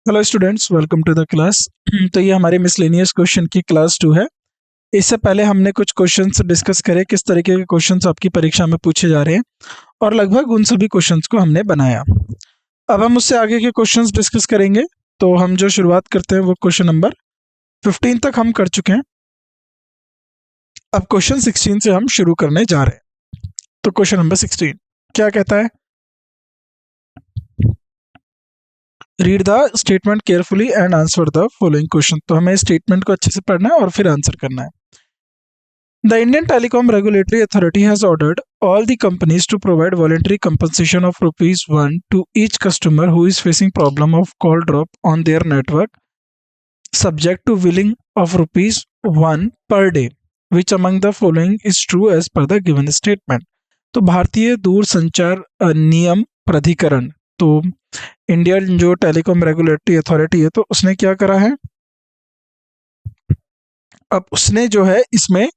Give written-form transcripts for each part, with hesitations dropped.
Hello students, welcome to the class. तो ये हमारी मिसलेनियस क्वेश्चन की क्लास 2 है। इससे पहले हमने कुछ क्वेश्चंस डिस्कस करे किस तरीके के क्वेश्चंस आपकी परीक्षा में पूछे जा रहे हैं और लगभग उन सभी क्वेश्चंस को हमने बनाया। अब हम उससे आगे के क्वेश्चंस डिस्कस करेंगे। तो हम जो शुरुआत करते हैं वो क्वेश्चन नंबर 15 तक हम कर चुके हैं। अब क्वेश्चन 16 से हम शुरू करने जा रहे हैं। तो क्वेश्चन नंबर 16 क्या कहता है? Read the statement carefully and answer the following question. तो हमें स्टेटमेंट को अच्छे से पढ़ना है और फिर आंसर करना है। The Indian Telecom Regulatory Authority has ordered all the companies to provide voluntary compensation of rupees 1 to each customer who is facing problem of call drop on their network, subject to billing of rupees 1 per day. Which among the following is true as per the given statement? तो भारतीय दूरसंचार नियम प्राधिकरण, तो Indian जो telecom regulatory authority है, तो उसने क्या करा है? अब उसने जो है इसमें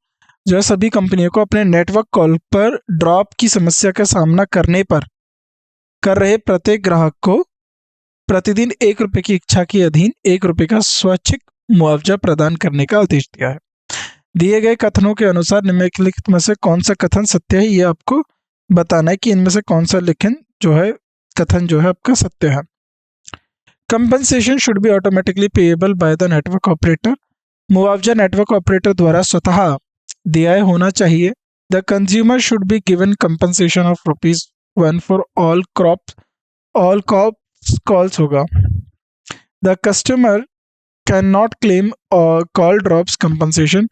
जो है सभी कंपनियों को अपने नेटवर्क कॉल पर ड्रॉप की समस्या का सामना करने पर कर रहे प्रत्येक ग्राहक को प्रतिदिन 1 रुपये की इच्छा के अधीन 1 रुपये का स्वैच्छिक मुआवजा प्रदान करने का आदेश दिया है। दिए गए कथनों के अनुसार निम्नलिखित में से कौन सा कथन सत्य है, ये आपको बताना है कि इनमें से कौन सा लेखन जो है कथन जो है आपका सत्य है। Compensation should be automatically payable by the network operator. मुआवजा नेटवर्क ऑपरेटर द्वारा स्वतः देय होना चाहिए। The consumer should be given compensation of ₹1 for all calls होगा। The customer can not claim call drops compensation.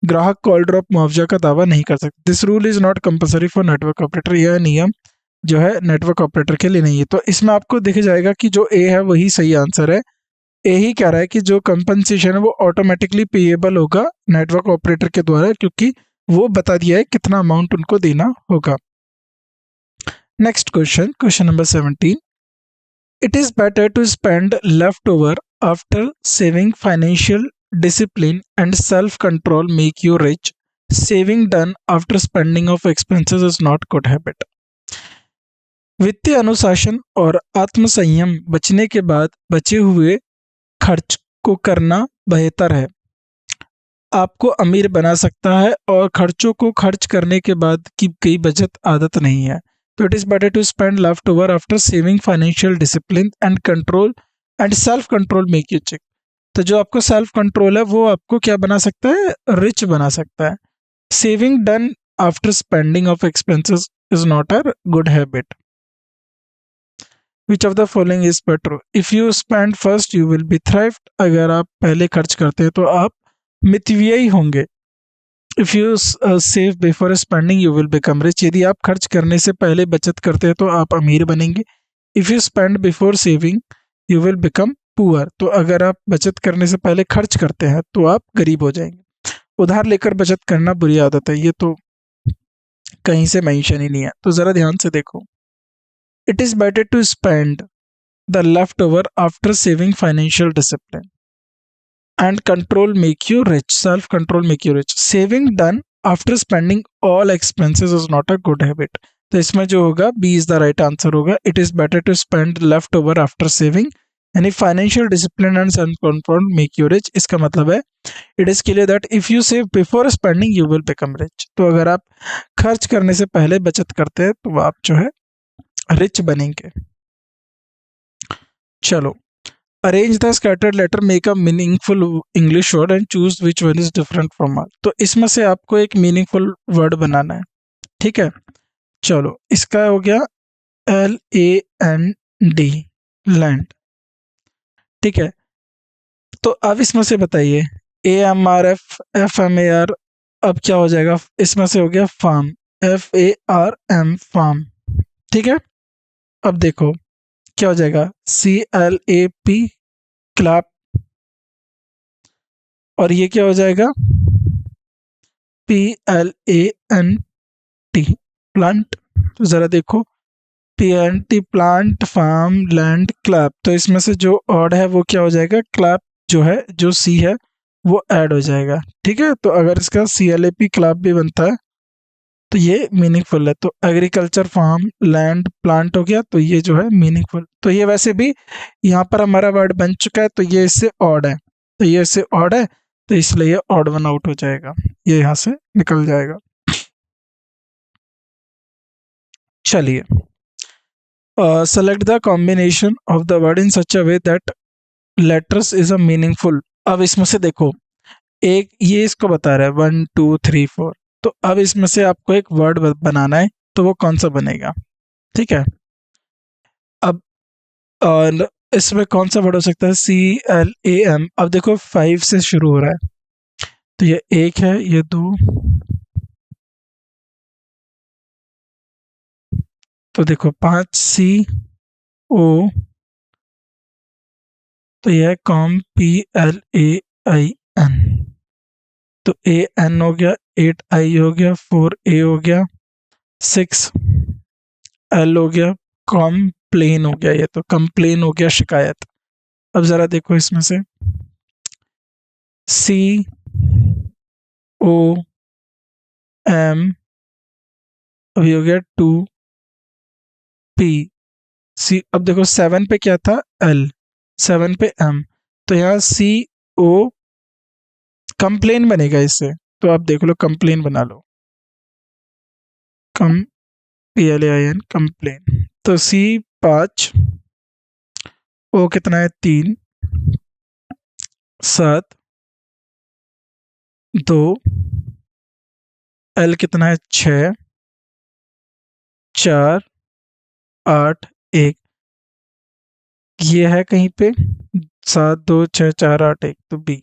ग्राहक कॉल ड्रॉप मुआवजा का दावा नहीं कर सकते। This rule is not compulsory for network operator. यह नियम जो है नेटवर्क ऑपरेटर के लिए नहीं है। तो इसमें आपको दिख जाएगा कि जो ए है वही सही आंसर है। ए ही कह रहा है कि जो कंपनसेशन है वो ऑटोमेटिकली पेएबल होगा नेटवर्क ऑपरेटर के द्वारा, क्योंकि वो बता दिया है कितना अमाउंट उनको देना होगा। Next question, question number 17। It is better to spend left over after saving. Financial discipline and self control make you rich. Saving done after spending of expenses is not good habit. वित्तीय अनुशासन और आत्मसंयम बचने के बाद बचे हुए खर्च को करना बेहतर है। आपको अमीर बना सकता है और खर्चों को खर्च करने के बाद की कई बचत आदत नहीं है। तो it is better to spend left over after saving. Financial discipline and control and self control make you chick. तो जो आपको सेल्फ कंट्रोल है वो आपको क्या बना सकता है? रिच बना सकता है। Saving done after spending of expenses is not a good habit. Which of the following is better? If you spend first, you will be thrived. अगर आप पहले खर्च करते हैं तो आप मितव्ययी होंगे। If you save before spending, you will become rich. यदि आप खर्च करने से पहले बचत करते हैं तो आप अमीर बनेंगे। If you spend before saving, you will become poor. तो अगर आप बचत करने से पहले खर्च करते हैं तो आप गरीब हो जाएंगे। उधार लेकर बचत करना बुरी आदत है, ये तो कहीं से मेंशन ही नहीं है। तो जरा ध्यान से देखो। It is better to spend the leftover after saving. Financial discipline and control make you rich. Self control make you rich. Saving done after spending all expenses is not a good habit. तो इसमें जो होगा B is the right answer होगा। It is better to spend leftover after saving. यानी financial discipline and self control make you rich। इसका मतलब है it is clear that if you save before spending you will become rich। तो अगर आप खर्च करने से पहले बचत करते हैं तो आप जो है रिच बनेंगे। चलो, arrange the scattered letter, make a meaningful English word and choose which one is different from all. तो इसमें से आपको एक मीनिंगफुल वर्ड बनाना है, ठीक है। चलो, इसका हो गया LAND, लैंड, ठीक है। तो अब इसमें से बताइए AMRF FMAR, अब क्या हो जाएगा? इसमें से हो गया फार्म, FARM, फार्म, ठीक है। अब देखो क्या हो जाएगा? CLAP, क्लैप, और ये क्या हो जाएगा? PLANT, plant. तो जरा देखो, PLANT, plant, farm, land, clap. तो इसमें से जो ऑड है वो क्या हो जाएगा? क्लैप जो है, जो C है वो ऐड हो जाएगा, ठीक है। तो अगर इसका CLAP क्लैप भी बनता है तो ये मीनिंगफुल है। तो एग्रीकल्चर, फार्म, लैंड, प्लांट हो गया, तो ये जो है मीनिंगफुल। तो ये वैसे भी यहाँ पर हमारा वर्ड बन चुका है, तो ये इससे ऑड है, तो ये इससे ऑड है, तो इसलिए ये ऑड वन आउट हो जाएगा, ये यहाँ से निकल जाएगा। चलिए, select the combination of the word in such a way that letters is a meaningful. अब इसमें से देखो, एक ये इसको बता रहा है 1 2 3 4, तो अब इसमें से आपको एक वर्ड बनाना है, तो वो कौन सा बनेगा? ठीक है। अब इसमें कौन सा वर्ड हो सकता है? CLAM। अब देखो 5 से शुरू हो रहा है, तो ये एक है, ये दो, तो देखो 5 CO, तो यह है कॉम, PLAIN, तो AN हो गया, 8I हो गया, 4A हो गया, 6L हो गया, कॉम्प्लेन हो गया, ये तो कंप्लेन हो गया, शिकायत। अब जरा देखो इसमें से COM, अभी हो गया 2P। अब देखो 7 पे क्या था? L, 7 पे M, तो यहाँ CO कंप्लेन बनेगा इससे। तो आप देख लो, कंप्लेन बना लो, कम, PLAIN, कंप्लेन। तो C 5, O कितना है? 3, 7, 2, L कितना है? 6, 4, 8, 1, ये है कहीं पे 7 2 6 4 8 1, तो बी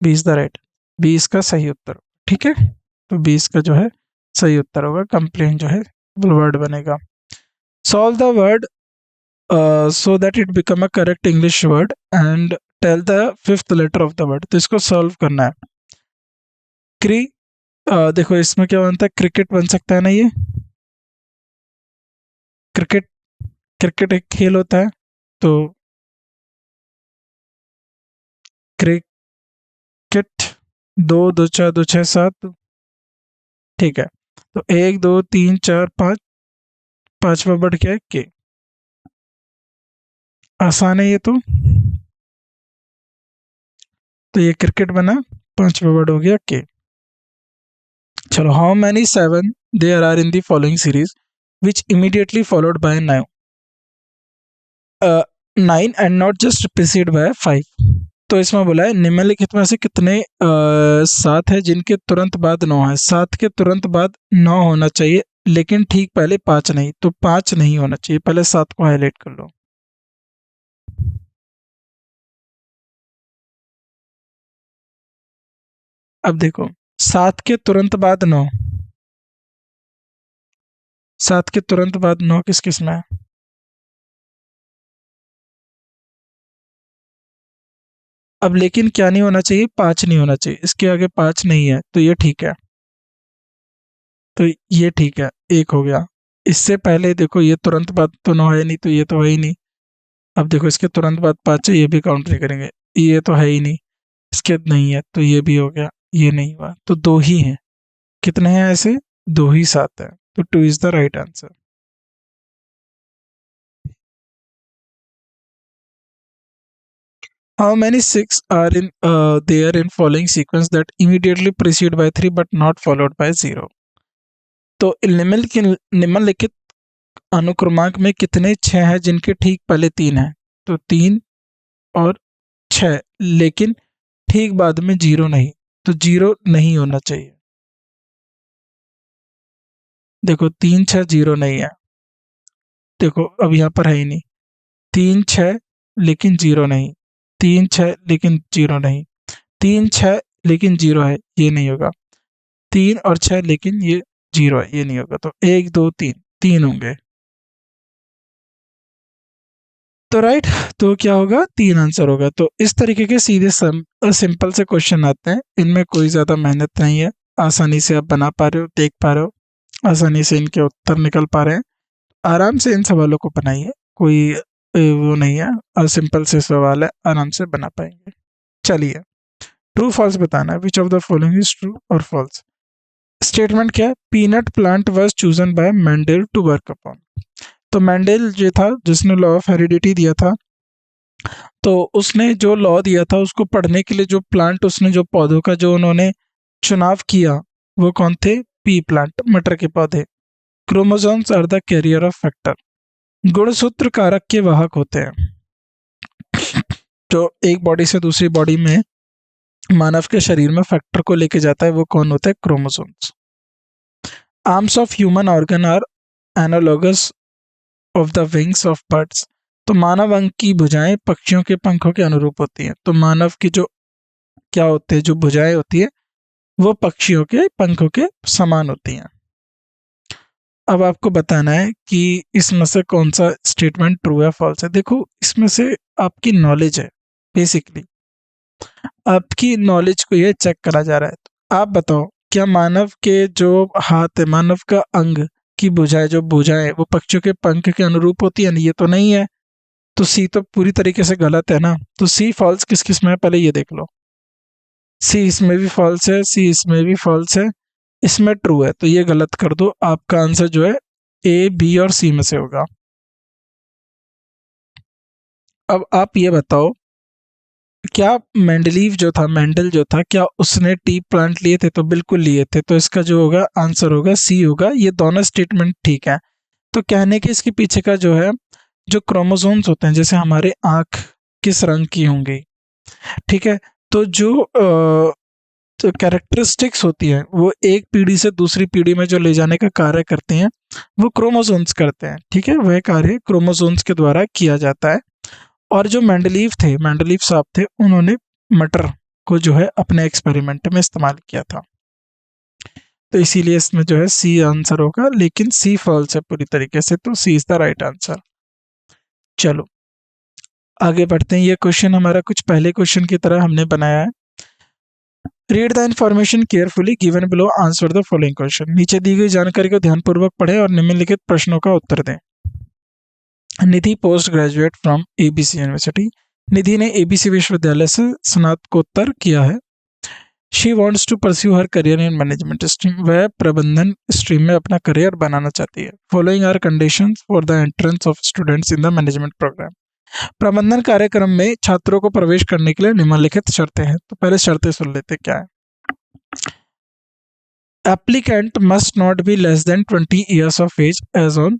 इज द राइट, 20 का सही उत्तर। ठीक है, तो 20 का जो है सही उत्तर होगा, कंप्लेन जो है वर्ड बनेगा। Solve the word so that it become a correct English word and tell the fifth letter of the word. तो इसको सॉल्व करना है। क्री, देखो इसमें क्या बनता है? क्रिकेट बन सकता है ना, ये क्रिकेट, क्रिकेट एक खेल होता है, तो क्रिकेट, 2 2 4 2 6 7, ठीक है। तो 1 2 3 4 5, पांचवा वर्ड क्या है? के। आसान है ये तो ये क्रिकेट बना, पांचवा वर्ड हो गया के। चलो, how many 7 there are in the following series which immediately followed by 9? 9 and not just preceded by 5। तो इसमें बोला है निम्नलिखित में से कितने 7 है जिनके तुरंत बाद 9 है? 7 के तुरंत बाद 9 होना चाहिए, लेकिन ठीक पहले 5 नहीं, तो 5 नहीं होना चाहिए, पहले 7 को हाईलाइट कर लो। अब देखो, 7 के तुरंत बाद 9, 7 के तुरंत बाद 9 किस किस में है? अब लेकिन क्या नहीं होना चाहिए? 5 नहीं होना चाहिए, इसके आगे 5 नहीं है, तो ये ठीक है, तो ये ठीक है, एक हो गया। इससे पहले देखो, ये तुरंत बाद तो 9 है नहीं, तो ये तो है ही नहीं। अब देखो, इसके तुरंत बाद 5 है, ये भी काउंट नहीं करेंगे, ये तो है ही नहीं, इसके नहीं है, तो ये भी हो गया, ये नहीं हुआ, तो दो ही हैं। कितने हैं ऐसे? दो ही 7 है, तो 2 is the right answer. How many 6 are in there in following sequence that immediately precede by 3 but not followed by 0? तो निम्नलिखित अनुक्रमांक में कितने 6 हैं जिनके ठीक पहले 3 हैं? तो 3 और 6, लेकिन ठीक बाद में 0 नहीं, तो 0 नहीं होना चाहिए। देखो 3 6 0 नहीं है, देखो अब यहाँ पर है ही नहीं। 3 6 लेकिन 0 नहीं, 3 6 लेकिन 0 नहीं, 3 6 लेकिन 0 है, ये नहीं होगा। 3 और 6 लेकिन ये 0 है, ये नहीं होगा। तो 1 2 3, 3 होंगे। तो राइट, तो क्या होगा? 3 आंसर होगा। तो इस तरीके के सीधे सिंपल से क्वेश्चन आते हैं, इनमें कोई ज़्यादा मेहनत नहीं है, आसानी से आप बना पा रहे हो, देख पा रहे हो, आसानी से इनके उत्तर निकल पा रहे हैं। आराम से इन सवालों को बनाइए, कोई वो नहीं है, और सिंपल से सवाल है, आराम से बना पाएंगे। चलिए, ट्रू फॉल्स बताना है, which of the following is true और फॉल्स। स्टेटमेंट क्या है? Peanut plant was chosen by Mendel to work upon. तो मेंडल जो था, जिसने लॉ ऑफ हेरिडिटी दिया था, तो उसने जो लॉ दिया था उसको पढ़ने के लिए जो प्लांट, उसने जो पौधों का जो उन्होंने चुनाव किया, वो कौन थे? पी प्लांट, मटर के पौधे। Chromosomes are the carrier of factor. गुणसूत्र कारक के वाहक होते हैं। जो एक बॉडी से दूसरी बॉडी में मानव के शरीर में फैक्टर को लेके जाता है, वो कौन होता है? Chromosomes. Arms of human organ are analogous of the wings of birds. तो मानव अंग की भुजाएं पक्षियों के पंखों के अनुरूप होती हैं। तो मानव की जो क्या होते हैं, जो भुजाएं होती है, वो पक्षियों के पंखों के समान होती हैं। अब आपको बताना है कि इसमें से कौन सा स्टेटमेंट ट्रू है, फॉल्स है। देखो, इसमें से आपकी नॉलेज है, बेसिकली आपकी नॉलेज को ये चेक करा जा रहा है। तो आप बताओ, क्या मानव के जो हाथ है, मानव का अंग की भुजाएं, जो भुजाएं, वो पक्षियों के पंख के अनुरूप होती है? ये तो नहीं है। तो सी तो पूरी तरीके से गलत है ना। तो सी फॉल्स किस किस में है, पहले ये देख लो। सी इसमें भी फॉल्स है, सी इसमें भी फॉल्स है, इसमें ट्रू है। तो ये गलत कर दो। आपका आंसर जो है ए, बी और सी में से होगा। अब आप ये बताओ, क्या मेंडलीव जो था, मेंडल जो था, क्या उसने टी प्लांट लिए थे? तो बिल्कुल लिए थे। तो इसका जो होगा आंसर होगा सी होगा। ये दोनों स्टेटमेंट ठीक है। तो कहने के इसके पीछे का जो है, जो क्रोमोसोम्स होते हैं, जैसे हमारे आंख किस रंग की होंगी, ठीक है, तो जो तो कैरेक्टरिस्टिक्स होती हैं, वो एक पीढ़ी से दूसरी पीढ़ी में जो ले जाने का कार्य करते हैं, वो क्रोमोसोम्स करते हैं। ठीक है, वह कार्य क्रोमोसोम्स के द्वारा किया जाता है। और जो मेंडलीव थे, मेंडलीव साहब थे, उन्होंने मटर को जो है अपने एक्सपेरिमेंट में इस्तेमाल किया था। तो इसीलिए इसमें जो है सी आंसर होगा, लेकिन सी फॉल्स है पूरी तरीके से। तो C is the right answer. चलो आगे बढ़ते हैं। ये क्वेश्चन हमारा कुछ पहले क्वेश्चन की तरह हमने बनाया है। Read the information carefully given below, answer the following question. नीचे दी गई जानकारी को ध्यानपूर्वक पढ़ें और निम्नलिखित प्रश्नों का उत्तर दें। Nidhi post graduate from ABC university. Nidhi ने एबीसी विश्वविद्यालय से स्नातकोत्तर किया है। She wants to pursue her career in management stream. वह प्रबंधन स्ट्रीम में अपना करियर बनाना चाहती है। Following are conditions for the entrance of students in the management program. प्रबंधन कार्यक्रम में छात्रों को प्रवेश करने के लिए निम्नलिखित शर्तें हैं। तो पहले शर्तें सुन लेते क्या है। Applicant must not be less than 20 years of age as on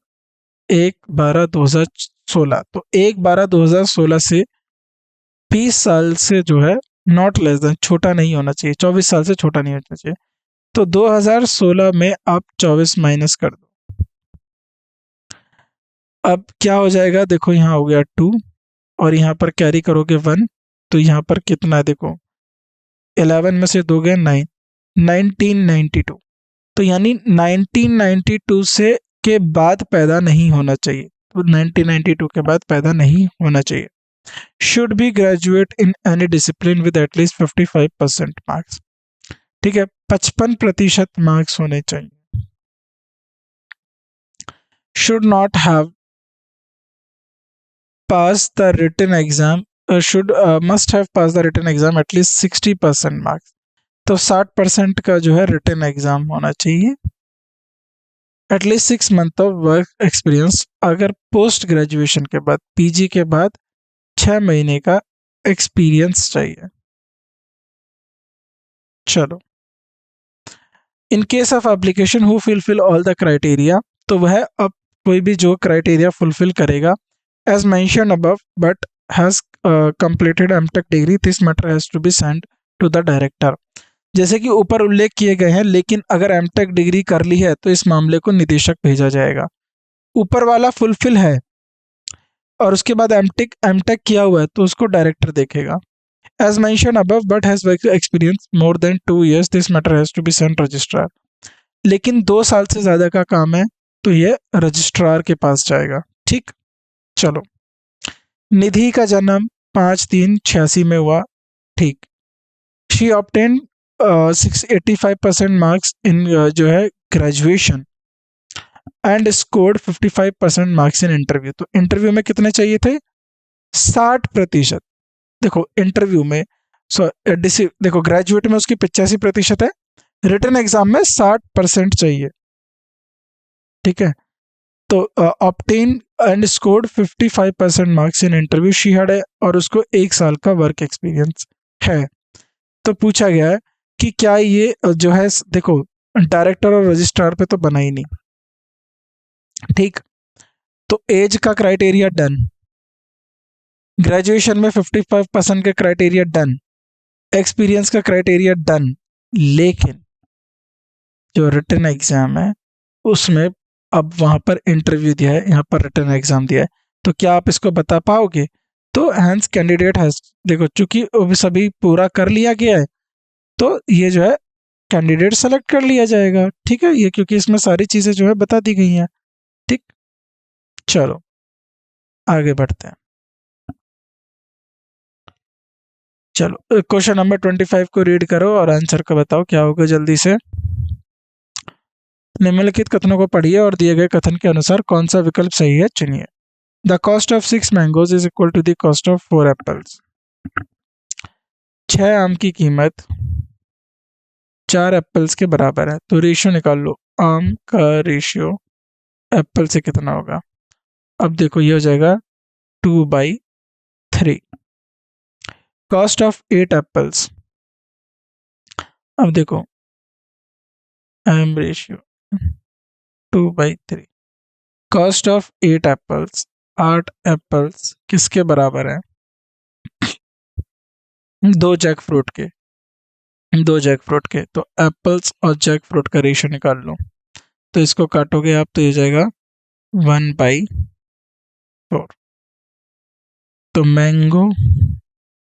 1/12/2016। तो 1/12/2016 से 20 साल से जो है, नॉट लेस देन, छोटा नहीं होना चाहिए, 24 साल से छोटा नहीं होना चाहिए। तो 2016 में आप 24 माइनस कर दो। अब क्या हो जाएगा, देखो यहाँ हो गया 2 और यहाँ पर कैरी करोगे 1, तो यहाँ पर कितना है, देखो 11 में से 2 गए 9, 1992। तो यानी 1992 से के बाद पैदा नहीं होना चाहिए। तो 1992 के बाद पैदा नहीं होना चाहिए। Should be graduate in any discipline with at least 55% marks. ठीक है, 55% मार्क्स होने चाहिए। Should not have pass the written exam, should must have pass the written exam at least 60% marks. तो 60% का जो है रिटन एग्जाम होना चाहिए। At least 6 month of work experience, अगर पोस्ट ग्रेजुएशन के बाद, पीजी के बाद 6 महीने का एक्सपीरियंस चाहिए। चलो, in case of application who fulfil all the criteria, तो वह अब कोई भी जो क्राइटेरिया फुलफिल करेगा, as mention above but has completed M Tech degree, this matter has to be send to the director. जैसे कि ऊपर उल्लेख किए गए हैं, लेकिन अगर एमटेक डिग्री कर ली है तो इस मामले को निदेशक भेजा जाएगा। ऊपर वाला फुलफिल है और उसके बाद एमटेक किया हुआ है, तो उसको डायरेक्टर देखेगा। As mention above but has work experience more than 2 years, this matter has to be sent registrar. लेकिन 2 साल से ज्यादा का काम है तो ये रजिस्ट्रार के पास जाएगा। ठीक, चलो। निधि का जन्म 5/3/86 में हुआ। ठीक। शी ऑब्टेन 685% मार्क्स इन जो है graduation and scored 55% marks in interview. तो इंटरव्यू में कितने चाहिए थे? 60%। देखो इंटरव्यू में देखो ग्रेजुएट में उसकी 85% है, रिटन एग्जाम में 60% चाहिए, ठीक है। तो obtain and scored 55% marks in interview she had, और उसको 1 साल का वर्क एक्सपीरियंस है। तो पूछा गया है कि क्या ये जो है, देखो डायरेक्टर और रजिस्ट्रार पे तो बना ही नहीं, ठीक। तो एज का क्राइटेरिया डन, ग्रेजुएशन में 55% का क्राइटेरिया डन, एक्सपीरियंस का क्राइटेरिया डन, लेकिन जो रिटन एग्जाम है उसमें अब वहां पर इंटरव्यू दिया है, यहाँ पर रिटन एग्जाम दिया है, तो क्या आप इसको बता पाओगे? तो हैंस कैंडिडेट हैज, देखो चूंकि अब सभी पूरा कर लिया गया है तो ये जो है कैंडिडेट सेलेक्ट कर लिया जाएगा, ठीक है, ये क्योंकि इसमें सारी चीजें जो है बता दी गई हैं, ठीक। चलो आगे बढ़ते हैं। चलो क्वेश्चन नंबर 25 को रीड करो और आंसर का बताओ क्या होगा जल्दी से। निम्नलिखित कथनों को पढ़िए और दिए गए कथन के अनुसार कौन सा विकल्प सही है चुनिए। The cost of 6 mangoes is equal to the cost of 4 apples. 6 आम की कीमत 4 एप्पल्स के बराबर है, तो रेशियो निकाल लो, आम का रेशियो एप्पल से कितना होगा। अब देखो ये हो जाएगा 2/3। कॉस्ट ऑफ 8 एप्पल्स, अब देखो M ratio 2/3। Cost of 8 apples, 8 apples किसके बराबर है? 2 जैक फ्रूट के, 2 जैक फ्रूट के, तो एप्पल्स और जैक फ्रूट का रेशियो निकाल लो। तो इसको काटोगे आप तो ये जाएगा 1/4। तो मैंगो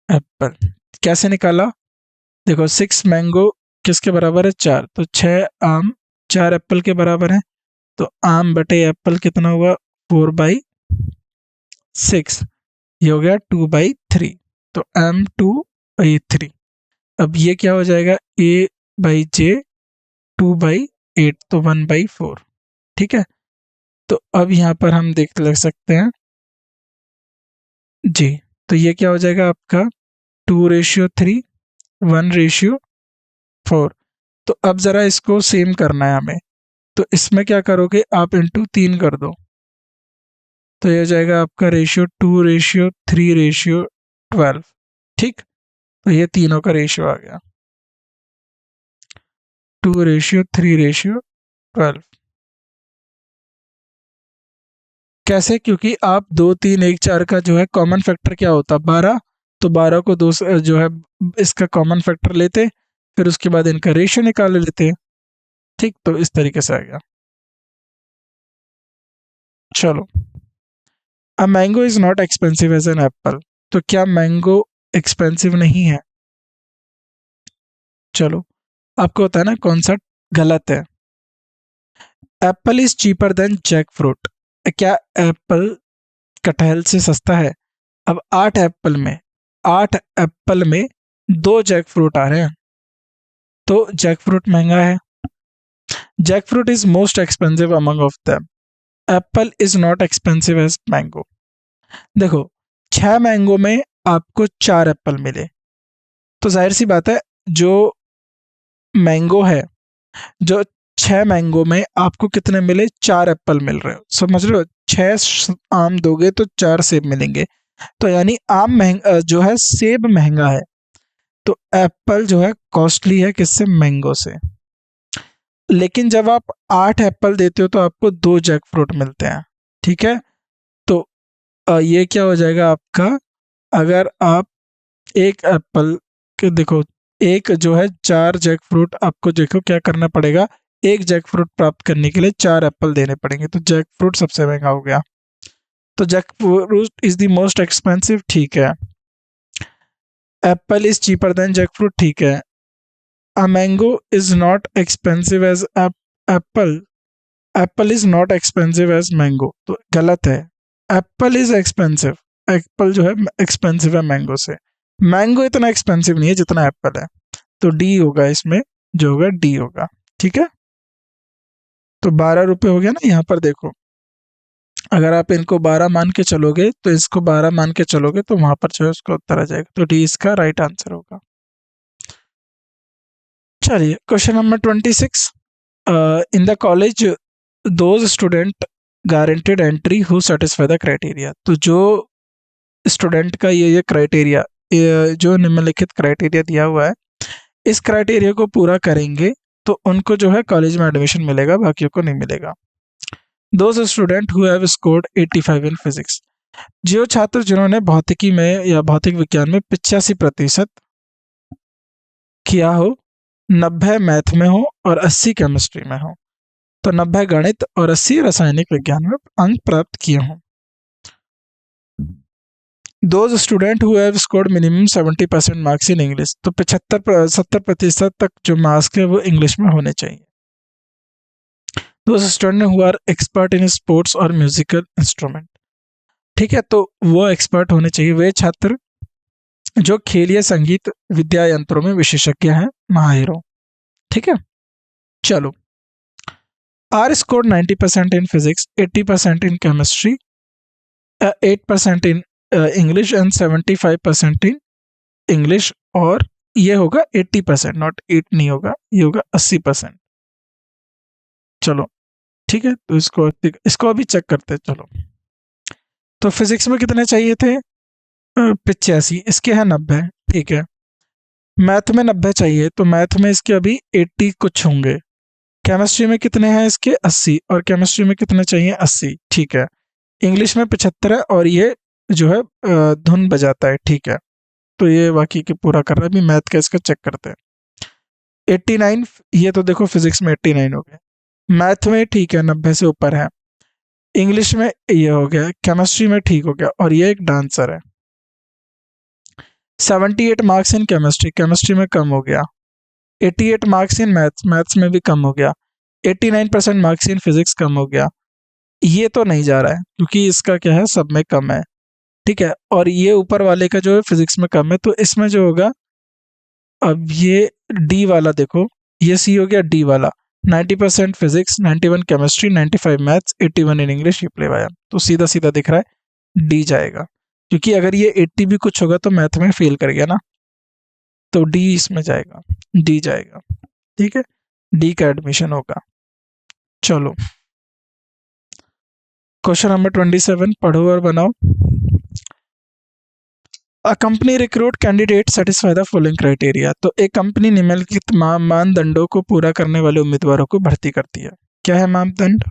एप्पल कैसे निकाला? देखो 6 मैंगो किसके बराबर है? 4, तो 6 आम 4 एप्पल के बराबर है, तो आम बटे एप्पल कितना हुआ? 4/6, ये हो गया 2/3, तो M2/3। अब ये क्या हो जाएगा? A/J 2/8, तो 1/4, ठीक है। तो अब यहाँ पर हम देख लग सकते हैं जी, तो ये क्या हो जाएगा आपका 2/3, 1/4। तो अब ज़रा इसको सेम करना है हमें, तो इसमें क्या करोगे आप? इंटू 3 कर दो, तो ये हो जाएगा आपका रेशियो 2/3/12, ठीक। तो ये तीनों का रेशियो आ गया 2/3/12। कैसे? क्योंकि आप 2 3 1 4 का जो है कॉमन फैक्टर क्या होता? 12, तो 12 को दो से जो है इसका कॉमन फैक्टर लेते, फिर उसके बाद इनका रेशियो निकाल लेते, ठीक। तो इस तरीके से आ गया। चलो, a mango is not expensive as an apple, तो क्या मैंगो एक्सपेंसिव नहीं है? चलो आपको होता है ना कौन सा गलत है। Apple is cheaper than jackfruit, क्या एप्पल कटहल से सस्ता है? अब 8 एप्पल में 2 जैक फ्रूट आ रहे हैं, तो जैक फ्रूट महंगा है। Jackfruit is most expensive among of them, apple is not expensive as mango. देखो 6 मैंगो में आपको 4 एप्पल मिले, तो जाहिर सी बात है जो मैंगो है, जो 6 मैंगो में आपको कितने मिले? 4 एप्पल मिल रहे हो, समझ रहे हो? 6 आम दोगे तो 4 सेब मिलेंगे, तो यानी आम महंगा जो है, सेब महंगा है, तो एप्पल जो है कॉस्टली है किससे? मैंगो से। लेकिन जब आप 8 एप्पल देते हो तो आपको 2 जैक फ्रूट मिलते हैं, ठीक है। तो ये क्या हो जाएगा आपका? अगर आप एक एप्पल के देखो, एक जो है 4 जैक फ्रूट, आपको देखो क्या करना पड़ेगा, एक जैक फ्रूट प्राप्त करने के लिए 4 एप्पल देने पड़ेंगे, तो जैक फ्रूट सबसे महंगा हो गया। तो jackfruit is the most expensive, ठीक है। Apple is cheaper than jackfruit, ठीक है। A mango is not expensive as apple, apple is not expensive as mango, तो गलत है। एप्पल इज एक्सपेंसिव, एप्पल जो है एक्सपेंसिव है मैंगो से, मैंगो इतना एक्सपेंसिव नहीं है जितना एप्पल है, तो डी होगा इसमें, जो होगा डी होगा, ठीक है। तो 12 रुपये हो गया ना यहाँ पर, देखो अगर आप इनको 12 मान के चलोगे तो इसको 12 मान के चलोगे तो वहां पर जो है उसका उत्तर आ जाएगा, तो डी इसका राइट आंसर होगा। चलिए question number 26। In the college those student guaranteed entry who satisfy the criteria. तो जो स्टूडेंट का ये क्राइटेरिया, जो निम्नलिखित क्राइटेरिया दिया हुआ है, इस क्राइटेरिया को पूरा करेंगे तो उनको जो है कॉलेज में एडमिशन मिलेगा, बाकियों को नहीं मिलेगा। Those student who have scored 85 in physics. जो छात्र जिन्होंने भौतिकी में या भौतिक विज्ञान में 85% किया हो, 90 मैथ में हो और 80 केमिस्ट्री में हो। तो 90 गणित और 80 रासायनिक विज्ञान में अंक प्राप्त किए हों। Those student who have scored minimum 70% marks in English. तो 70% तक जो मार्क्स है वो इंग्लिश में होने चाहिए। Those student who are expert in sports और म्यूजिकल इंस्ट्रूमेंट। ठीक है, तो वो एक्सपर्ट होने चाहिए वे छात्र जो खेल या संगीत विद्या यंत्रों में विशेषज्ञ हैं, माहिर हो। ठीक है, चलो। R scored 90% in physics, 80% in chemistry, 8% in English and 75% in English. और ये होगा 80%, नॉट 8 नहीं होगा, ये होगा 80%। चलो ठीक है, तो इसको अभी चेक करते हैं। चलो, तो फिजिक्स में कितने चाहिए थे? 85, इसके हैं 90। ठीक है, मैथ में 90 चाहिए, तो मैथ में इसके अभी 80 कुछ होंगे। केमिस्ट्री में कितने हैं इसके? 80, और केमिस्ट्री में कितने चाहिए? 80। ठीक है, इंग्लिश में 75 है, और ये जो है धुन बजाता है। ठीक है, तो ये बाकी के पूरा कर रहा है। अभी मैथ का इसका चेक करते हैं। 89, ये तो देखो फिजिक्स में 89 हो गया, मैथ में ठीक है 90 से ऊपर है, इंग्लिश में ये हो गया, केमिस्ट्री में ठीक हो गया, और ये एक डांसर है। 78 मार्क्स इन केमिस्ट्री, केमिस्ट्री में कम हो गया। 88 मार्क्स इन मैथ्स, मैथ्स में भी कम हो गया। 89% मार्क्स इन फिजिक्स, कम हो गया। ये तो नहीं जा रहा है क्योंकि इसका क्या है, सब में कम है। ठीक है, और ये ऊपर वाले का जो है फिजिक्स में कम है, तो इसमें जो होगा, अब ये डी वाला देखो, ये सी हो गया डी वाला। 90% physics, 91 chemistry, 95 maths, 81 in English, ये प्ले वाया। तो सीधा सीधा दिख रहा है डी जाएगा, क्योंकि अगर ये 80 भी कुछ होगा तो मैथ में फेल कर गया ना, तो डी इसमें जाएगा, डी जाएगा। ठीक है, डी का एडमिशन होगा। चलो, क्वेश्चन नंबर 27, पढ़ो और बनाओ। A company recruit candidate satisfy the following criteria. तो एक कंपनी निम्नलिखित मानदंडों को पूरा करने वाले उम्मीदवारों को भर्ती करती है। क्या है मानदंड?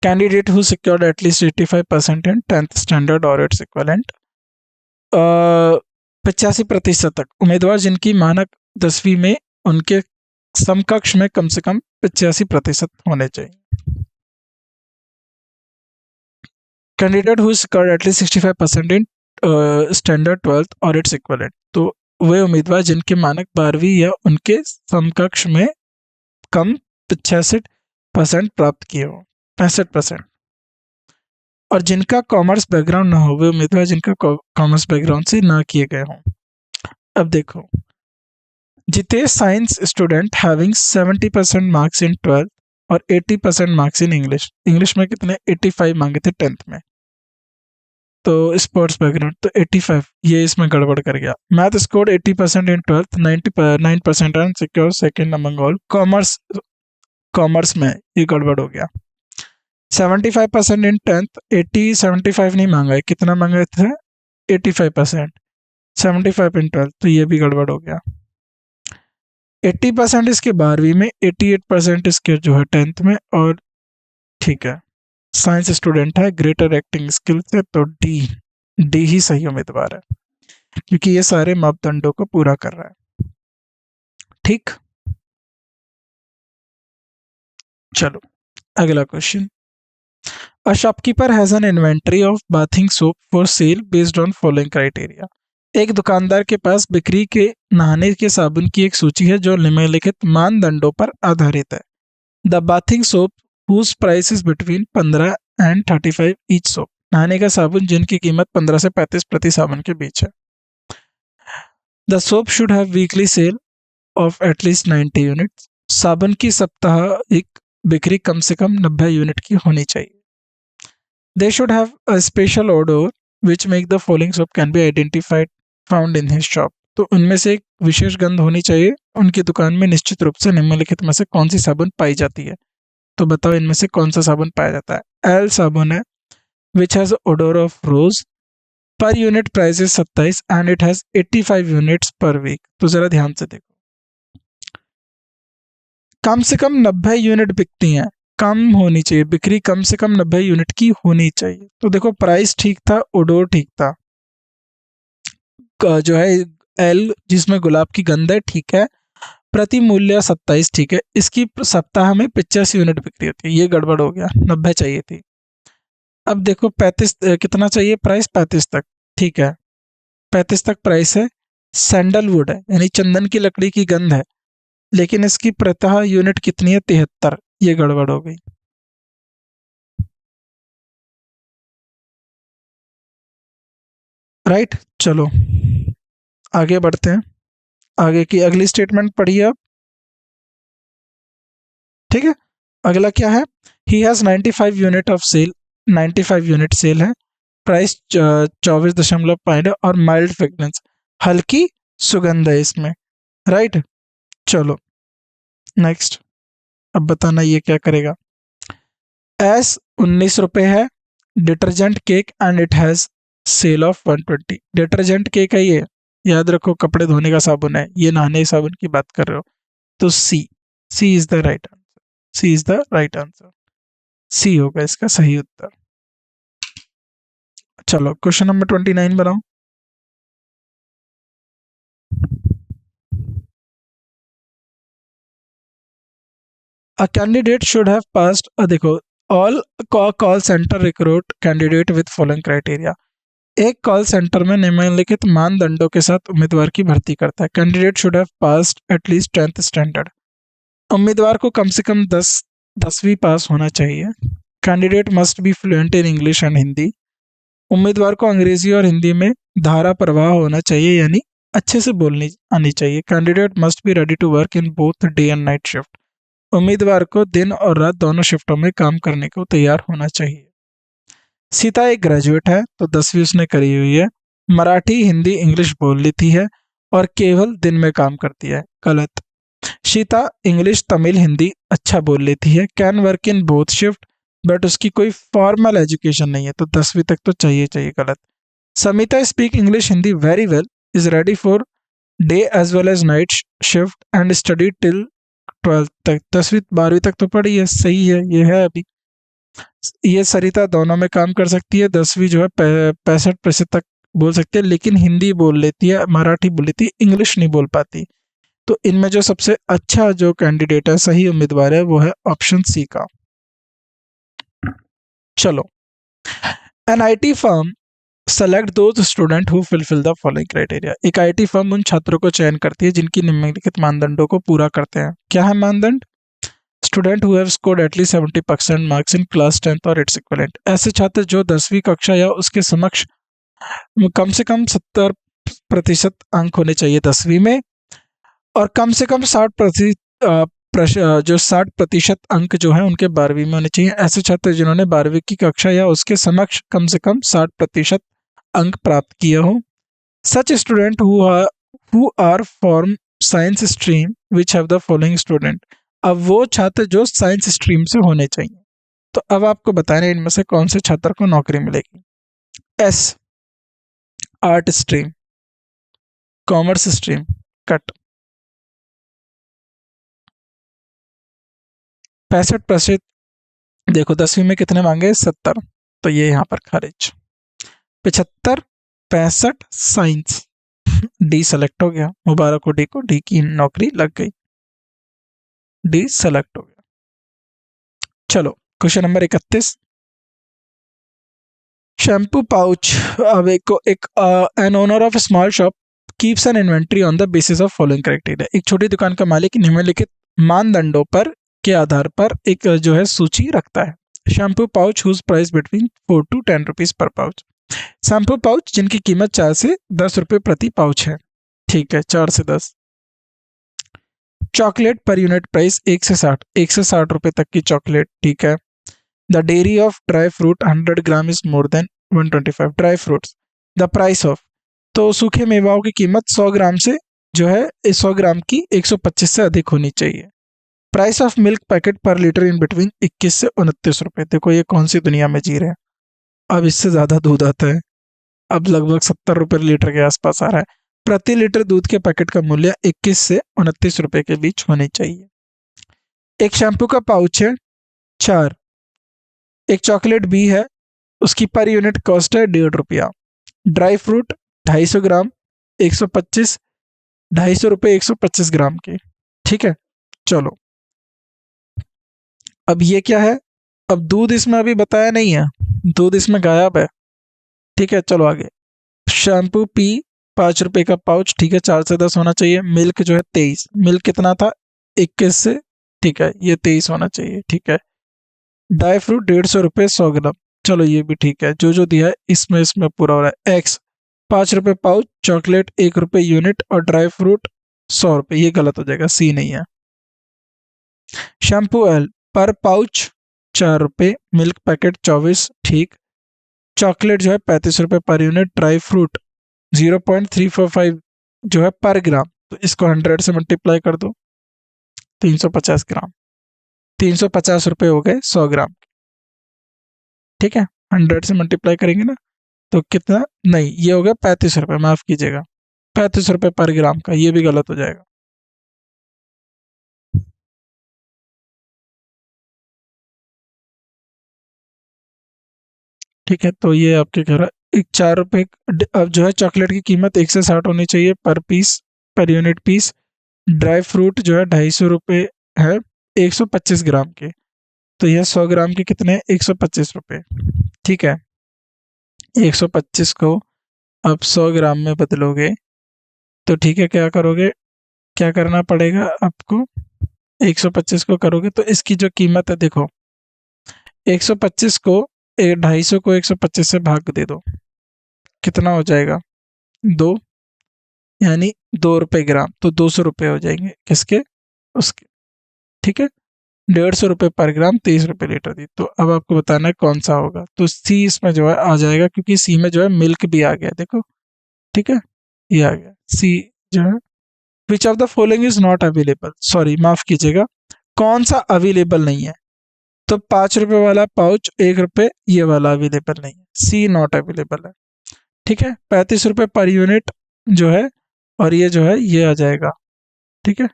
Candidate who secured at least 85% in 10th standard और इट्स इक्विवेलेंट। 85% तक उम्मीदवार जिनकी मानक 10वीं में उनके समकक्ष में कम से कम 85% होने चाहिए। Candidate who secured at least 65% in standard 12th और इट्स इक्विवेलेंट। तो वे उम्मीदवार जिनके मानक 12वीं या उनके समकक्ष में कम 65% प्राप्त किए हो, 65%। और जिनका कॉमर्स बैकग्राउंड ना हो, वे उम्मीदवार जिनका कॉमर्स बैकग्राउंड से ना किए गए हों। अब देखो, Jitesh science student having 70% marks in 12th और 80% मार्क्स इन इंग्लिश। इंग्लिश में कितने? 85 मांगे थे 10th में। तो स्पोर्ट्स बैकग्राउंड तो 85, ये इसमें गड़बड़ कर गया। Math score 80% in 12th, 99% and secure second among all. Commerce में ये गड़बड़ हो गया। 75% इन 10th, 75 नहीं मांगा है, कितना मांगे थे? 85%, 75 इन 12th, तो ये भी गड़बड़ हो गया। 80% इसके 12वीं में, 88% इसके जो है 10th में, और ठीक है, साइंस स्टूडेंट है, ग्रेटर एक्टिंग स्किल्स है, तो डी ही सही उम्मीदवार है, क्योंकि ये सारे मापदंडों को पूरा कर रहा है। ठीक, चलो अगला question. A shopkeeper has an inventory of bathing soap for sale based on following criteria. एक दुकानदार के पास बिक्री के नहाने के साबुन की एक सूची है जो निम्नलिखित मानदंडों पर आधारित है। The bathing soap whose price is between 15 and 35 each soap. नहाने का साबुन जिनकी कीमत 15 से 35 प्रति साबुन के बीच है। The soap should have weekly sale of at least 90 units. साबुन की साप्ताहिक बिक्री कम से कम 90 यूनिट की होनी चाहिए। They should have a special order which make the following soap can be identified found in his shop. तो उनमें से एक विशेष गंध होनी चाहिए, उनकी दुकान में निश्चित रूप से निम्नलिखित में से कौन सी साबुन पाई जाती है। तो बताओ इनमें से कौन सा साबुन पाया जाता है। एल साबुन है which has odour of rose, per unit price is 27 and it has 85 units per week. तो जरा ध्यान से देखो, कम से कम 90 यूनिट बिकती हैं, कम होनी चाहिए, बिक्री कम से कम 90 यूनिट की होनी चाहिए। तो देखो प्राइस ठीक था, ओडोर ठीक था, जो है एल जिसमें गुलाब की गंध है ठीक है, प्रति मूल्य 27 ठीक है, इसकी सप्ताह में 85 यूनिट बिक्री होती है, ये गड़बड़ हो गया, 90 चाहिए थी। अब देखो 35 कितना चाहिए प्राइस, 35 तक ठीक है, 35 तक प्राइस है। सैंडलवुड है यानी चंदन की लकड़ी की गंध है, लेकिन इसकी प्रतः यूनिट कितनी है, 73, ये गड़बड़ हो गई। राइट, चलो आगे बढ़ते हैं, आगे की अगली स्टेटमेंट पढ़िए आप। ठीक है, अगला क्या है, he has 95 unit of sale, 95 unit sale है, प्राइस 24.5 है और माइल्ड फ्रेग्रेंस, हल्की सुगंध है इसमें। राइट, चलो नेक्स्ट, अब बताना ये क्या करेगा। एस 19 रुपए है, detergent cake and it has sale of 120। Detergent cake है ये, याद रखो कपड़े धोने का साबुन है, ये नहाने साबुन की बात कर रहे हो। तो C is the right answer, C is the right answer, C होगा इसका सही उत्तर। चलो क्वेश्चन नंबर 29 बनाओ। A candidate should have passed, देखो all call center recruit candidate with following criteria। एक कॉल सेंटर में निम्नलिखित मानदंडों के साथ उम्मीदवार की भर्ती करता है। Candidate should have passed at least 10th standard, उम्मीदवार को कम से कम 10वीं पास होना चाहिए। Candidate must be fluent in English and Hindi, उम्मीदवार को अंग्रेजी और हिंदी में धारा प्रवाह होना चाहिए यानी अच्छे से बोलनी आनी चाहिए। Candidate must be ready to work in both day and night shift, उम्मीदवार को दिन और रात दोनों शिफ्टों में काम करने को तैयार होना चाहिए। सीता एक ग्रेजुएट है, तो 10वीं उसने करी हुई है, मराठी हिंदी इंग्लिश बोल लेती है और केवल दिन में काम करती है, गलत। सीता इंग्लिश तमिल हिंदी अच्छा बोल लेती है, can work in both shift, but उसकी कोई फॉर्मल एजुकेशन नहीं है, तो 10वीं तक तो चाहिए, गलत। Samita speak English Hindi very well, is ready for day as well as night shift and study till 12th तक, 10वीं 12वीं तक तो पढ़ी है, सही है, ये है अभी। ये सरिता दोनों में काम कर सकती है, 10वीं जो है 65% तक बोल सकती है, लेकिन हिंदी बोल लेती है, मराठी बोल लेती है, इंग्लिश नहीं बोल पाती। तो इनमें जो सबसे अच्छा जो कैंडिडेट है, सही उम्मीदवार है, वो है ऑप्शन सी का। चलो, an IT firm select those student who fulfil the following criteria. एक आईटी फर्म उन छात्रों को चयन करती है जिनकी निम्नलिखित मानदंडों को पूरा करते हैं। क्या है मानदंड, student who have scored at least 70% marks in class 10th और इट्स इक्विवेलेंट, ऐसे छात्र जो 10वीं कक्षा या उसके समक्ष कम से कम 70% अंक होने चाहिए 10वीं में, और कम से कम 60% अंक जो है उनके 12वीं में होने चाहिए। ऐसे छात्र जिन्होंने 12वीं की कक्षा या उसके समक्ष कम से कम 60% अंक प्राप्त किए हो। Such student who are from science stream which have the following student, अब वो छात्र जो साइंस स्ट्रीम से होने चाहिए। तो अब आपको बताना है इनमें से कौन से छात्र को नौकरी मिलेगी। S art stream, commerce stream cut, 65%, देखो 10वीं में कितने मांगे, 70, तो ये यहाँ पर खारिज। 75, 65 साइंस, डी सेलेक्ट हो गया, मुबारक हो डी को, डी की नौकरी लग गई, डी सेलेक्ट हो गया। चलो क्वेश्चन नंबर 31, शैम्पू पाउच, अब एक an owner of small shop keeps N inventory on the basis of following criteria. एक छोटी दुकान का मालिक निम्नलिखित मानदंडों पर के आधार पर एक जो है सूची रखता है। Shampoo pouch whose price between 4 to 10 rupees per pouch, shampoo pouch जिनकी कीमत 4 से 10 रुपए प्रति पाउच है, ठीक है, 4 से 10। चॉकलेट पर यूनिट प्राइस 1 से 60 रुपए तक की चॉकलेट, ठीक है। The dairy of dry fruit 100 gram is more then 125 dry fruits, the price of, तो सूखे मेवाओं की कीमत 100 ग्राम से जो है 100 ग्राम की 125 से अधिक होनी चाहिए। प्राइस ऑफ मिल्क पैकेट पर लीटर इन बिटवीन 21 से 29 रुपए। देखो ये कौन सी दुनिया में जी रहे हैं। अब इससे ज़्यादा दूध आता है, अब लगभग 70 रुपये लीटर के आसपास आ रहा है। प्रति लीटर दूध के पैकेट का मूल्य 21 से 29 रुपए के बीच होनी चाहिए। एक शैम्पू का पाउच है 4, एक चॉकलेट भी है, उसकी पर यूनिट कॉस्ट है 1.5 रुपया। ड्राई फ्रूट 250 ग्राम 125, 250 रुपये 125 ग्राम के। ठीक है, चलो अब ये क्या है, अब दूध इसमें अभी बताया नहीं है, दूध इसमें गायब है। ठीक है, चलो आगे। शैम्पू पी 5 रुपए का पाउच, ठीक है, 4 से 10 होना चाहिए। मिल्क जो है 23, मिल्क कितना था 21 से, ठीक है ये 23 होना चाहिए। ठीक है, ड्राई फ्रूट 150 रुपये 100 ग्राम, चलो ये भी ठीक है, जो जो दिया है इसमें इसमें पूरा हो रहा है। एक्स 5 रुपये पाउच, चॉकलेट 1 रुपये यूनिट और ड्राई फ्रूट 100 रुपये, ये गलत हो जाएगा, सी नहीं है। शैम्पू एल पर पाउच 4 रुपये, मिल्क पैकेट 24, ठीक। चॉकलेट जो है 35 रुपये पर यूनिट, ड्राई फ्रूट 0.345 जो है पर ग्राम, तो इसको 100 से मल्टीप्लाई कर दो, 350 ग्राम, 350 रुपये हो गए 100 ग्राम। ठीक है, 100 से मल्टीप्लाई करेंगे ना तो कितना, नहीं ये हो गया 35 रुपये, माफ कीजिएगा 35 रुपये पर ग्राम का, ये भी गलत हो जाएगा। ठीक है, तो ये आपके घर एक 4 रुपये। अब जो है चॉकलेट की कीमत 1 से 60 होनी चाहिए पर piece, per unit piece. Dry fruit जो है 250 रुपये है 125 ग्राम के, तो यह 100 ग्राम के कितने 125 रुपये। ठीक है, 125 को अब 100 ग्राम में बदलोगे तो ठीक है, क्या करोगे, क्या करना पड़ेगा आपको, 125 को करोगे तो इसकी जो कीमत है देखो, 125 को 250 को 125 से भाग दे दो, कितना हो जाएगा 2, यानी 2 रुपये ग्राम, तो 200 रुपये हो जाएंगे किसके, उसके। ठीक है, 150 रुपये पर ग्राम 23 रुपये लीटर दी। तो अब आपको बताना है कौन सा होगा, तो सी इसमें जो है आ जाएगा, क्योंकि सी में जो है मिल्क भी आ गया देखो। ठीक है, ये आ गया सी जो है। Which of the following is not available, sorry माफ कीजिएगा, कौन सा अवेलेबल नहीं है, तो 5 रुपये वाला पाउच 1 रुपये ये वाला अवेलेबल नहीं है, सी नॉट अवेलेबल है। ठीक है, 35 रुपये पर यूनिट जो है, और ये जो है ये आ जाएगा। ठीक है,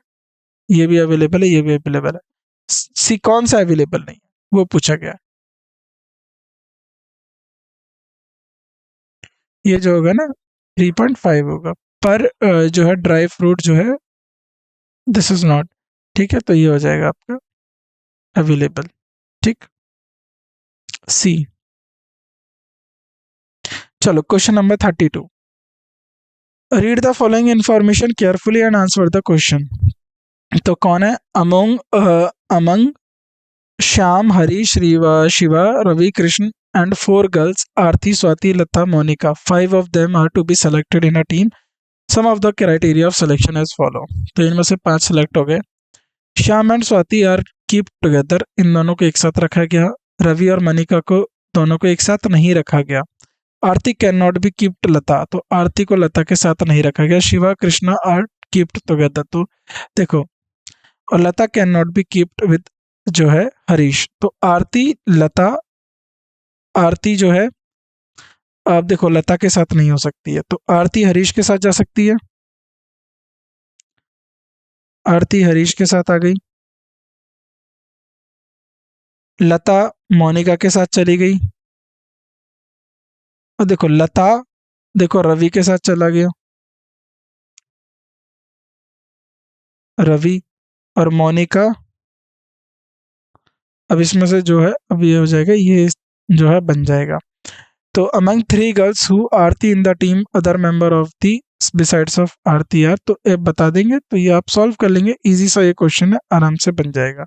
ये भी अवेलेबल है, ये भी अवेलेबल है, सी कौन सा अवेलेबल नहीं है वो पूछा गया। ये जो होगा ना 3.5 होगा पर जो है ड्राई फ्रूट जो है दिस इज नॉट। ठीक है, तो ये हो जाएगा आपका अवेलेबल। ठीक, सी। चलो question number 32, read the following information carefully and answer the question. तो कौन है, among Shyam, Hari, Shiva, Ravi, Krishna and 4 girls, Aarti, Swati, Lata, Monica. 5 of them are to be selected in a team. Some of the criteria of selection as follow. तो इनमें से 5 select हो गए। Shyam and Swati are keep together, इन दोनों को एक साथ रखा गया। रवि और मनिका को दोनों को एक साथ नहीं रखा गया। Aarti can not be keeped Lata, तो आरती को लता के साथ नहीं रखा गया। Shiva Krishna are keeped together, तो देखो, और Lata can not be keeped with जो है हरीश, तो आरती लता, आरती जो है आप देखो लता के साथ नहीं हो सकती है, तो आरती हरीश के साथ जा सकती है, आरती हरीश के साथ आ गई। लता मोनिका के साथ चली गई, और देखो लता देखो रवि के साथ चला गया, रवि और मोनिका। अब इसमें से जो है अब ये हो जाएगा, ये जो है बन जाएगा। तो among 3 girls who Aarti in the team other member of the besides of Aarti are, तो ये बता देंगे, तो ये आप सॉल्व कर लेंगे, इजी सा ये क्वेश्चन है, आराम से बन जाएगा।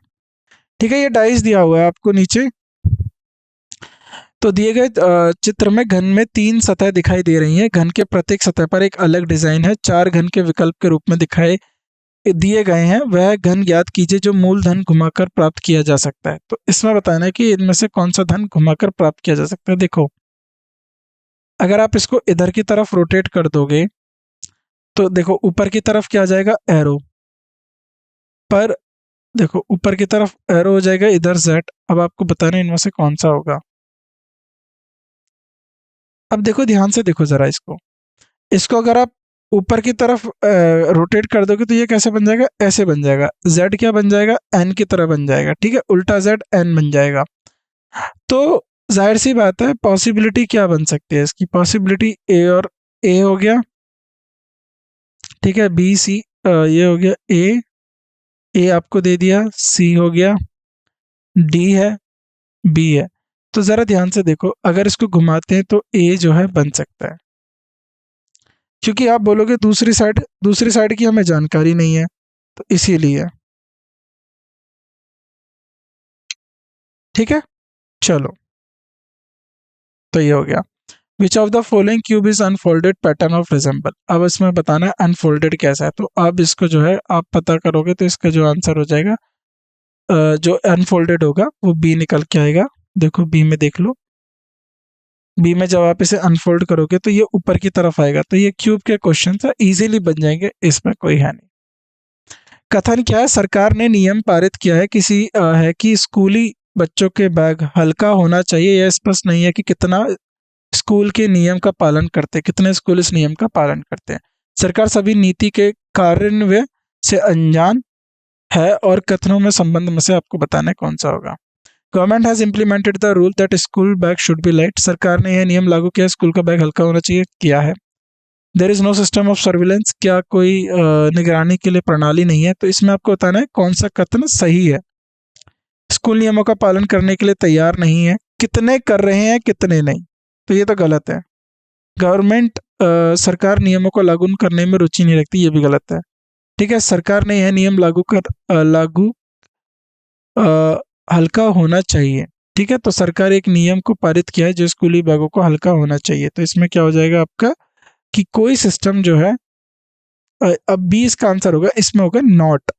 ठीक है, ये डाइस दिया हुआ है आपको नीचे। तो दिए गए चित्र में घन में 3 सतह दिखाई दे रही हैं। घन के प्रत्येक सतह पर एक अलग डिजाइन है। 4 घन के विकल्प के रूप में दिखाए दिए गए हैं। वह घन ज्ञात कीजिए जो मूल धन घुमाकर प्राप्त किया जा सकता है। तो इसमें बताना है कि इनमें से कौन सा धन घुमाकर प्राप्त किया जा सकता है। देखो, अगर आप इसको इधर की तरफ रोटेट कर दोगे तो देखो ऊपर की तरफ क्या आ जाएगा, एरो, पर देखो ऊपर की तरफ एरो हो जाएगा, इधर जेड। अब आपको बताना है इनमें से कौन सा होगा। अब देखो ध्यान से देखो जरा इसको, इसको अगर आप ऊपर की तरफ रोटेट कर दोगे तो ये कैसे बन जाएगा, ऐसे बन जाएगा। z क्या बन जाएगा, n की तरह बन जाएगा, ठीक है, उल्टा z n बन जाएगा। तो जाहिर सी बात है पॉसिबिलिटी क्या बन सकती है इसकी, पॉसिबिलिटी a और a हो गया, ठीक है, b c, ये हो गया a आपको दे दिया, c हो गया, d है, b है। तो जरा ध्यान से देखो, अगर इसको घुमाते हैं तो a जो है बन सकता है, क्योंकि आप बोलोगे दूसरी साइड की हमें जानकारी नहीं है, तो इसीलिए, ठीक है। चलो, तो ये हो गया। विच of the following cube is unfolded pattern of resemble. अब इसमें बताना है अनफोल्डेड कैसा है, तो अब इसको जो है आप पता करोगे तो इसका जो आंसर हो जाएगा, जो अनफोल्डेड होगा वो बी निकल के आएगा। देखो बी में देख लो, बी में जब आप इसे अनफोल्ड करोगे तो ये ऊपर की तरफ आएगा, तो ये क्यूब के क्वेश्चन है, इजीली बन जाएंगे, इसमें कोई है नहीं। कथन क्या है, सरकार ने नियम पारित किया है है कि स्कूली बच्चों के बैग हल्का होना चाहिए। यह स्पष्ट नहीं है कि कितना स्कूल के नियम का पालन करते हैं, कितने स्कूल इस नियम का पालन करते हैं। सरकार सभी नीति के कार्यान्वयन से अनजान है, और कथनों में संबंध में से आपको बताना है कौन सा होगा। Government has implemented the rule that school bag should be light. सरकार ने यह नियम लागू किया स्कूल का बैग हल्का होना चाहिए, किया है। There is no system of surveillance, क्या कोई निगरानी के लिए प्रणाली नहीं है। तो इसमें आपको बताना है कौन सा कथन सही है। स्कूल नियमों का पालन करने के लिए तैयार नहीं है, कितने कर रहे हैं कितने नहीं, तो ये तो गलत है। गवर्नमेंट सरकार नियमों को लागू करने में रुचि नहीं रखती, ये भी गलत है, ठीक है। सरकार ने यह नियम लागू हल्का होना चाहिए, ठीक है। तो सरकार एक नियम को पारित किया है जो स्कूली बैगों को हल्का होना चाहिए, तो इसमें क्या हो जाएगा आपका कि कोई सिस्टम जो है, अब बी इसका आंसर होगा, इसमें होगा नॉट,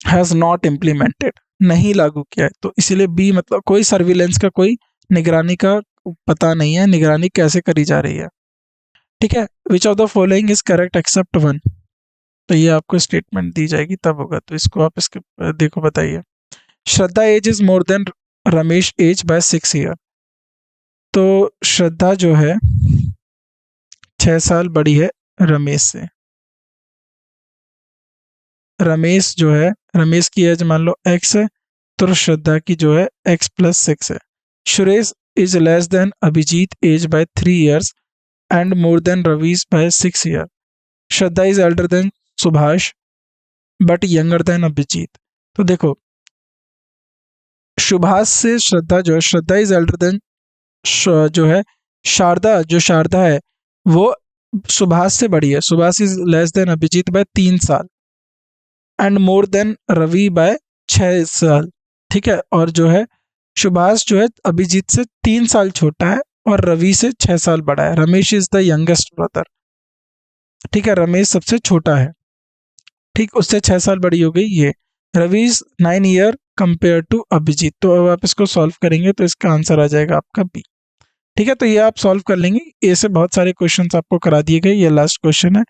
हैज नॉट इम्प्लीमेंटेड, नहीं लागू किया है, तो इसीलिए बी मतलब कोई सर्विलेंस का, कोई निगरानी का पता नहीं है, निगरानी कैसे करी जा रही है, ठीक है। Which of the following is correct except one, तो ये आपको स्टेटमेंट दी जाएगी तब होगा, तो इसको आप इसके देखो बताइए। Shraddha age is more than Ramesh age by 6 year, तो श्रद्धा जो है 6 साल बड़ी है रमेश से। रमेश जो है, रमेश की एज मान लो x है, तो श्रद्धा की जो है x + 6 है। Suresh is less than Abhijeet age by 3 years and more than Ravish by 6 year. Shraddha is elder than Subhash but younger than Abhijeet. तो देखो सुभाष से श्रद्धा जो है, श्रद्धा इज एल्डर देन जो है शारदा है वो सुभाष से बड़ी है। Subhash is less than Abhijeet by 3 साल and more than Ravi by 6 साल, ठीक है। और जो है सुभाष जो है अभिजीत से 3 साल छोटा है और रवि से 6 साल बड़ा है। Ramesh is the youngest brother, ठीक है, रमेश सबसे छोटा है, ठीक, उससे 6 साल बड़ी हो गई ये। Ravi is 9 year compare to Abhijeet. तो अब आप इसको सॉल्व करेंगे तो इसका आंसर आ जाएगा आपका बी, ठीक है। तो ये आप सॉल्व कर लेंगे, ए से बहुत सारे क्वेश्चंस आपको करा दिए गए, ये लास्ट क्वेश्चन है,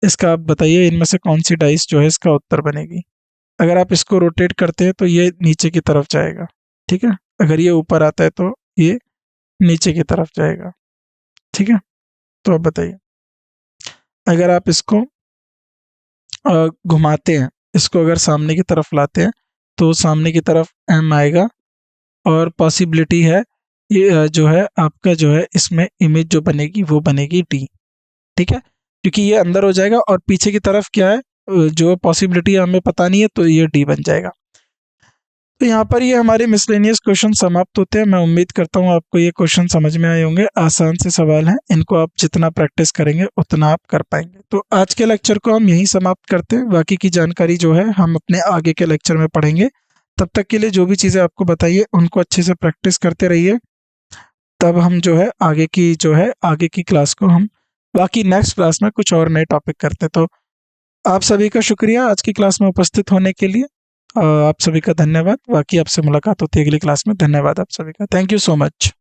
इसका आप बताइए इनमें से कौन सी डाइस जो है इसका उत्तर बनेगी। अगर आप इसको रोटेट करते हैं तो ये नीचे की तरफ जाएगा, ठीक है, अगर ये ऊपर आता है तो ये नीचे की तरफ जाएगा, ठीक है। तो अब बताइए, अगर आप इसको घुमाते हैं, इसको अगर सामने की तरफ लाते हैं तो सामने की तरफ m आएगा, और पॉसिबिलिटी है ये जो है आपका जो है इसमें इमेज जो बनेगी वो बनेगी d, ठीक है, क्योंकि ये अंदर हो जाएगा और पीछे की तरफ क्या है जो पॉसिबिलिटी हमें पता नहीं है, तो ये d बन जाएगा। तो यहाँ पर ये हमारे मिसलेनियस क्वेश्चन समाप्त होते हैं। मैं उम्मीद करता हूँ आपको ये क्वेश्चन समझ में आए होंगे, आसान से सवाल हैं, इनको आप जितना प्रैक्टिस करेंगे उतना आप कर पाएंगे। तो आज के लेक्चर को हम यहीं समाप्त करते हैं, बाकी की जानकारी जो है हम अपने आगे के लेक्चर में पढ़ेंगे। तब तक के लिए जो भी चीज़ें आपको बताइए उनको अच्छे से प्रैक्टिस करते रहिए, तब हम जो है आगे की क्लास को हम बाकी नेक्स्ट क्लास में कुछ और नए टॉपिक करते। तो आप सभी का शुक्रिया आज की क्लास में उपस्थित होने के लिए, आप सभी का धन्यवाद। बाकी आपसे मुलाकात होती है अगली क्लास में। धन्यवाद आप सभी का, थैंक यू सो मच।